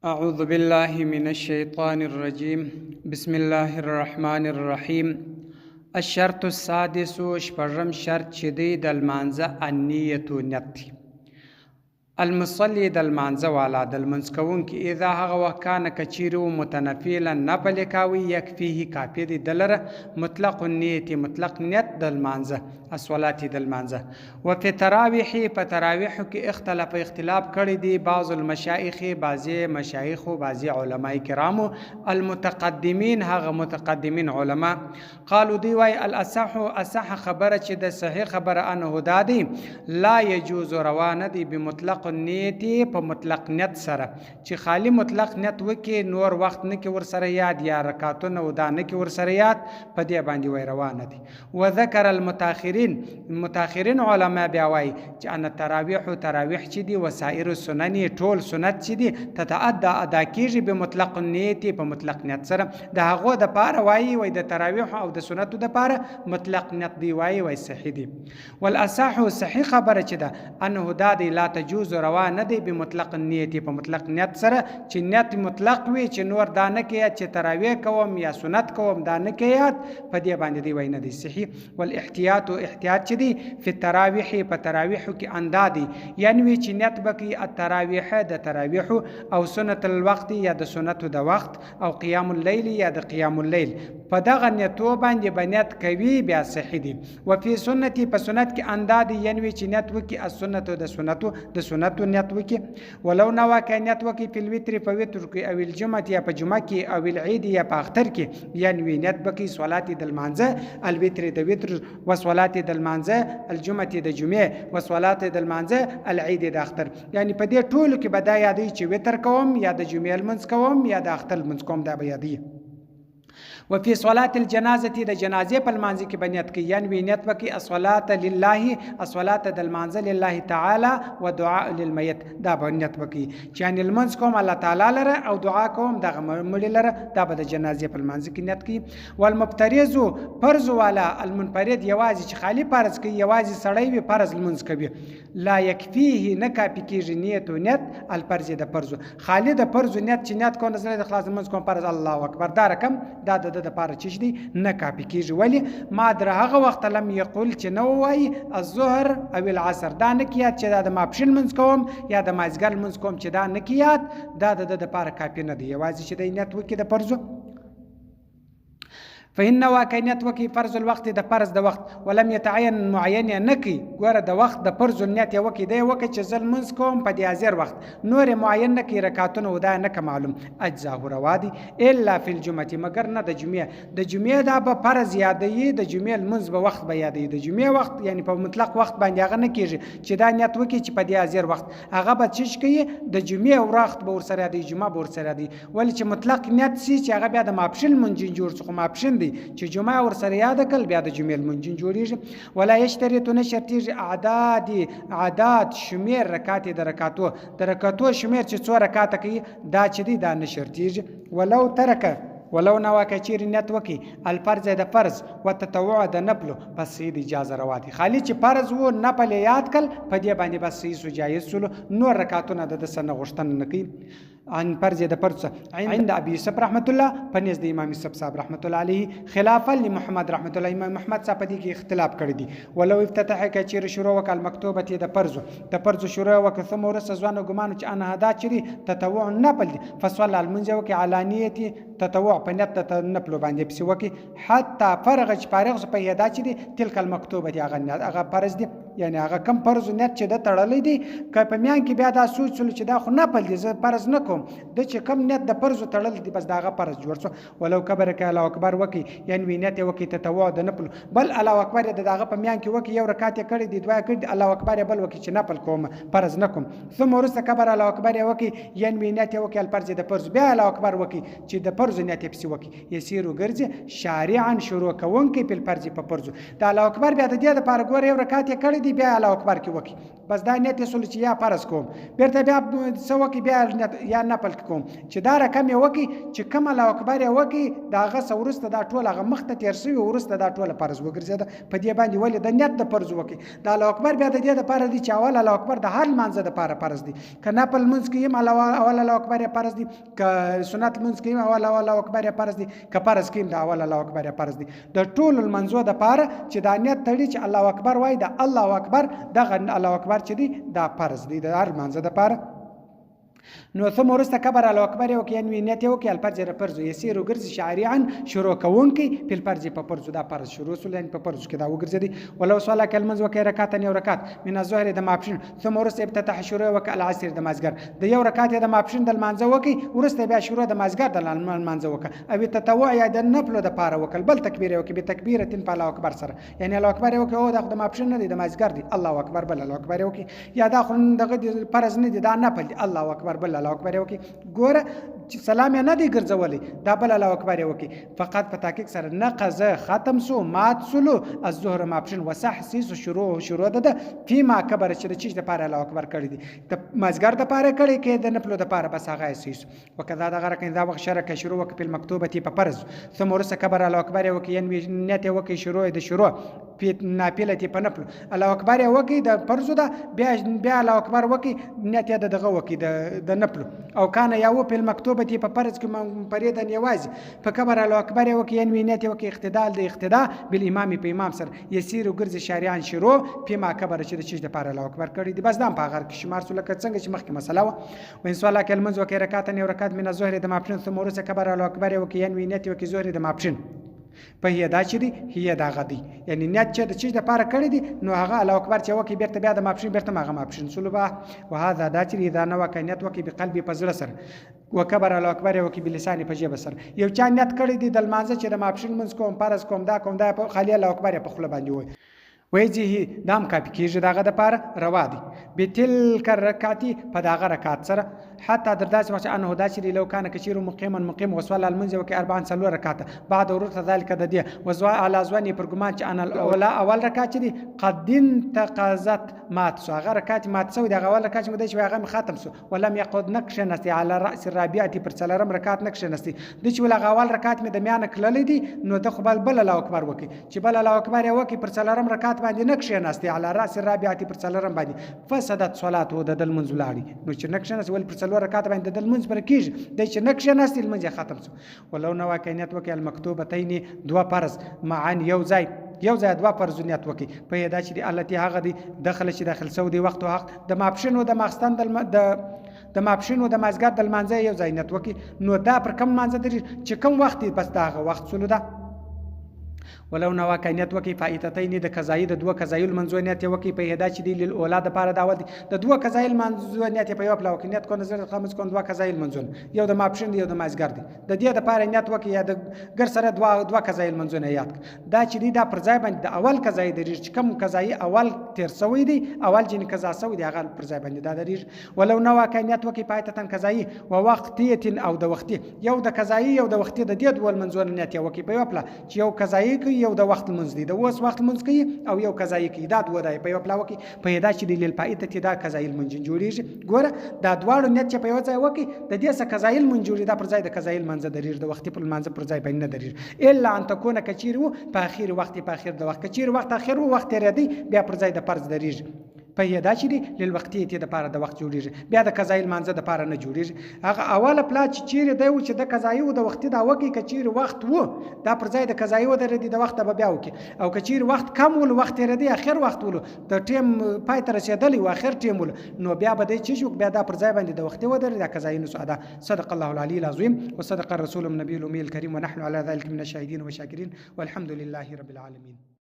أعوذ بالله من الشيطان الرجيم بسم الله الرحمن الرحيم الشرط السادس شپږم شرط چې دی د لمانځه النیت نیت المصلي د لمانځه والا د لمونځ کوونکي اذا هغه وخت کانه که چیرې و متنفلا نفل کوي یکفیه کافي دی دلره مطلق النیت مطلق نیت د لمانځه الصلات د لمانځه وفي تراویح په تراویحو کې اختلاف کړی دی بعض المشایخ بعضی مشایخ و بعضی علماء کرامو المتقدمین هغه متقدمین علما قالو دی وای الاصح خبره چې د صحیح خبره انه دادی لا يجوز روانه دی بمطلق نیتی په مطلق نیت سره چې خالی مطلق نیت وکي نور وخت نه کې ور سره یاد یا رکعاتونه ودا نه کې ور سره یاد په دې باندې وای روانه دي وذكر المتاخرین علما بیا وای چې ان تراویح چې دي وسائر السنن ټول سنت چې دي تتعدى ادا کیږي به مطلق نیتی په مطلق نیت سره د هغه د پاره وای د تراویح او د سنتو د پاره مطلق نیت دی وای صحیح دي والاصح صحیح خبره چې ده انه دادی لا تجوز روا نه دی به مطلق نیت په مطلق نیت سره چې نیت مطلق وي چې نور دا نه کې چې تراویح کوم یا سنت کوم دا نه کې په دې باندې دی وای نه دی صحیح والاحتیاط چې دی په تراویح په تراویح کې اندادي یعنی وی چې نیت بکی التراویح د تراویح او سنت الوقت یا د سنت د وخت او قیام الليل یا د قیام الليل په دغه نیتو باندې بنیت کوي بیا صحیح دی وفي سنتي په سنت کې اندادي یعنی وی چې نیت وکي السنت د سنتو نیت وکي ولو نو که نیت وکي په الوتر په وتر کې او الجمعه یا په جمعه کې او العيد یا په اختر کې یعنی وی نیت بکی صلات د المانځه الوتر د وتر و صلات د المانځه الجمعه د جمعه و صلات د المانځه العيد د اختر یعنی په دې ټولو کې بدا یادې چې وتر کوم یا د جمعه المنځ کوم یا د اختر المنځ کوم دا به یادې وفي صلاة الجنازة د جنازې په لمانځه کې بنیت کې یعنی نیت وکي الصلاة لله الصلاة د لمانځه لله تعالی و دعاء للمیت دا بنیت وکي چې یعنی المنځ کوم الله تعالی لره او دعا کوم دغه مړي لره دا به د جنازې په لمانځه کې نیت کې والمفترض فرض والا المنفرد یوازې چې خالی فرض کوي یوازې سړی وي فرض لمونځ کوي لا يكفيه نه کافي کېږي نیت او نیت الفرض د فرض خالی د فرض نیت چې نیت کو نظر د خلاص لمونځ کوم فرض الله اکبر دا رقم دا د پاره چې دی نه کاپی کیږي ولی ما در هغه وخت لم یقول چې نو وای الظهر او العصر دا نه کیات چې دا د ماپشن منځ کوم یا د مازګر منځ کوم چې دا نه کیات دا د پاره کاپی نه دی یوازې چې د نیت وکي د فرض فإن واقعیت وکي فرض الوقت د فرض د وخت ولم يتعين معين نکي ګوره د وخت د فرض نیت وکي دی وکي چې زل منځ کوم په دې ازر وخت نور معین نکي رکعاتونه ودا نه معلوم اجزاء روادي الا في الجمعه مگر نه د جمعه دا به فرض یادې د جمعه المنځ به وخت به یادې د جمعه وخت یعنی په مطلق وخت باندې هغه نه کیږي چې دا نیت وکي چې په دې ازر وخت هغه به چش کوي د جمعه وخت به ور سره دی جمعه به ور سره دی ول چې مطلق نیت سي چې هغه بیا د ماپشل منځ جوړ څخه ماپشن چې جمعه ور سره یاد کړ بیا د جمعې المنجن جوړیږي ولا یشترطون شرطیږي اعداد شمیر رکعات د رکعاتو شمیر چې څو رکعات کوي دا چې دی دا نه شرطیږي ولو نو کچیر نیت وکي الفرض د فرض او تطوع د نفل پس د اجازه رواتي خالی چې فرض وو نفل یاد کړ په دې باندې بس یې جایز سلو نور رکعاتونه د سن غشتن نکي عن فرض د فرض عند ابي يوسف رحمت الله پنځ د امام يوسف صاحب رحمت الله عليه خلافا لمحمد رحمت الله امام محمد صاحب دي کې اختلاف کړی دي ولو افتتاح کچیر شروع وکال مکتوبه د فرض شروع وک ثم ورس ځوان ګمان چې انا هدا چری تطوع نفل فصلى المنځ وک علانیه تطوع پنت نفل باندې پس وک حتی فرغ فارغ په یدا چې تلک المکتوبه دي هغه فرض دي یعنی هغه کم فرض نیت چې د تړلې دي که په میان کې بیا دا سوچ چې دا خو نفل دي زه فرض نه کوم د چې کم نیت د فرض تړل دي بس داغه فرض جوړ شو ولو کبر ک الله اکبر وکي یعنی نیت وکي تطوع د نفل بل الله اکبر دغه په میان کې وکي یو رکعت کړي دي دوه کړي الله اکبر بل وکي چې نفل کوم فرض نه کوم ثم ورسته کبر الله اکبر وکي یعنی نیت وکي الفرض د فرض بیا الله اکبر وکي چې د فرض نیت پس وکي یسیرو ګرځي شارعا شروع کوونکې په فرض د الله اکبر بیا د دې لپاره ګور یو رکعت کړي دی بیا الله اکبر کې وکي بس دا نیت یې سول چې یا فرض کوم بیرته بیا څه وکي بیا یا نفل کوم چې دا رقم یې وکي چې کوم الله اکبر یې وکي دا هغه څه وروسته دا ټول هغه مخ ته تېر شوي وروسته دا ټوله فرض وګرځېده په دې باندې ولې د نیت د فرض وکي دا الله اکبر بیا د دې دپاره دی چې اول الله اکبر د هر لمانځه دپاره فرض دی که نفل لمونځ کې یم اول الله اکبر یې فرض دی که سنت لمونځ کې یم اول الله اکبر یې فرض دی که فرض کې یم د اول الله اکبر یې فرض دی د ټولو لمانځو دپاره چې دا نیت تړي چې الله اکبر وایي د الله اکبر دغه الله اکبر چې دی دا فرض دی د هر لمانځه دپاره نو ثم ورسته کبر الله اکبر یو کې یعنی نیت یو کې الفرض فرض یسیر وګرځي شارعا شروع کوونکی په فرض په فرض دا فرض شروع سولین په فرض کې دا وګرځي ولو صلاه کلمز وکي رکعت یو رکعت من الظهر د ماپشن ثم ورسته افتتاح شروع وک العصر د مازګر د یو رکعت د ماپشن د مانځه وکي ورسته بیا شروع د مازګر د مانځه وک او تطوع یا د نفل د پاره وکل بل تکبیر وکي به تکبیره په الله اکبر سره یعنی الله اکبر وکي او د ماپشن نه د مازګر دی الله اکبر بل الله اکبر وکي یا دا خو دغه فرض نه دی دا نفل دی الله اکبر بل الله اکبر وکي ګوره چې سلام نه دی ګرځولې دا بل الله اکبر وکي فقط په تحقیق سره نقض ختم سو مات سلو الظهر ماپشن وسحسيس شروع ده فيما کبر چې د چیز د پاره الله اکبر کړی دی د مازګر د پاره کړی کې د نفلو د پاره بس هغه سیس وکذا دا غره کې دا وخت شرک شروع وک په مکتوبه په فرض ثم ورسه کبر الله اکبر وکي یعنی نیت وکي شروع د شروع په نافله په نفل الله اکبر وکي د فرض ده بیا الله اکبر وکي نیت دغه وکي د نفل او کان یو په مکتوبه په فرض کې پریدن یوازي په کبر الله اکبر وکي یعنی نیت وکي اقتداء د اقتداء بالامام په امام سره یسیر وګرځي شارعان شروع په ما کبر چې د چیز د پاره الله اکبر کړی دی بس دا په غر کې شمار سره څنګه چې مخکې مسله و وان صلاه کلمز وکي رکعت یو رکعت من الظهر د ماپشن ثم ورسه کبر الله اکبر وکي یعنی نیت وکي ظهر د ماپشن په هي دا چې دی هي دا غدي یعنی نیت چې د چیز د پاره کړی دی نو هغه الله اکبر چې وکي بیرته بیا د ماپشن بیرته هغه ماپشن سلوبه وهذا دا چې دا نو وکي نیت وکي په قلبي په زړه سره وکبر الله اکبر وکي بلسان په جبه سره یو چا نیت کړی دی د لمانځه چې د ماپشن منځ کوم فرض کوم دا په خالی الله اکبر په خپل باندې وای وایي دام کاپی کیږي داغه د پاره روا دي بتلک الرکعتی په داغه رکعت سره حتی در داسې وخت انه دا چې لو کان کثیر مقیم وصلى المنزل وکي 40 رکعت بعد ورته ذلك د دې وزوا على ازواني پرګمان چې انا اول رکعت دي قد انتقضت مات سو هغه رکعت مات سو دغه اول رکعت مده چې هغه ختم سو ولم يقعد نقش نستي على راس الرابعه پر څلرم رکعت نقش نستي د چې ول اول رکعت مې د میانه کړلې دي نو ته خپل بل الله اکبر وکي چې بل الله اکبر وکي پر څلرم رکعت باندې نقش نستي على راس الرابعه پر څلرم باندې فسدت صلاته د المنزل نو چې نقش نستي ول پر څلور رکعت باندې د المنز پر کیږي د چې نقش نستي المنز ختم سو ولو نو واقعیت وکي المکتوبتين دوا فرض معن یو ځای دوا فرضونیت وکي په یدا چې التي هغه دي داخل سعودي وخت او حق د ماپشن او د ماخستان د ماپشن او د مازګر د منځه یو ځای نت وکي نو دا پر کم منځه دري چې کم وخت بس داغه وخت سولو ده ولو نو واقعیت وکي فائتتين د قضایي د دوه قضایي منځونیت وکي په هدا چې د اولاد لپاره داوت د دوه قضایي منځونیت په یو پلاو کې نیت کو نظر خامس کو دوه قضایي منځون یو د ماپشن یو د مازګر دي د دې لپاره نیت وکي یا د ګر سره دوه قضایي منځونه یاد دا چې دا پر ځای باندې د اول قضایي د ریج کم قضایي اول تیر سوی دی اول جن قضا سوی دی هغه پر ځای باندې دا د ریج ولو نو واقعیت وکي فائتتن قضایي او وقتیت او د وختي یو د قضایي یو د وختي د دې دوه منځونیت وکي په یو پلا چې یو قضایي یو د وخت منځ دی د اوس وخت منځ کوي او یو قضایي کوي دا دوه دی په یو پلاو کې په یدا چې د لیلپایته دا قضایي منځ جوړیږي ګوره دا دواړو نیت چې په یو ځای وکي د دې څخه قضایي منځ جوړي دا پر ځای د قضایي منځ دریر د وخت په منځ پر ځای باندې دریر الا ان تكون کچیر په اخر وخت په اخر د وخت کچیر وخت اخر وخت ردی بیا پر ځای د فرض دریر په یدا چې دی للوقتیت د پاره د وخت جوړیږي بیا د قضایي منځ د پاره نه جوړیږي هغه اوله پلا چې چیرې دی چې د قضایي او د وخت دا وکي کچیر وخت وو دا پر ځای د قضایي و د وخت به بیا وکي او کچیر وخت کم ول وخت ردی اخر وخت ول د ټیم پای تر رسیدلی و اخر ټیم ول نو بیا به چې شو بیا دا پر ځای باندې د وخت و د قضایي نو ساده صدق الله العلي العظيم وصدق الرسول النبي الامي الكريم ونحن على ذلك من الشاهدين والشاكرين والحمد لله رب العالمين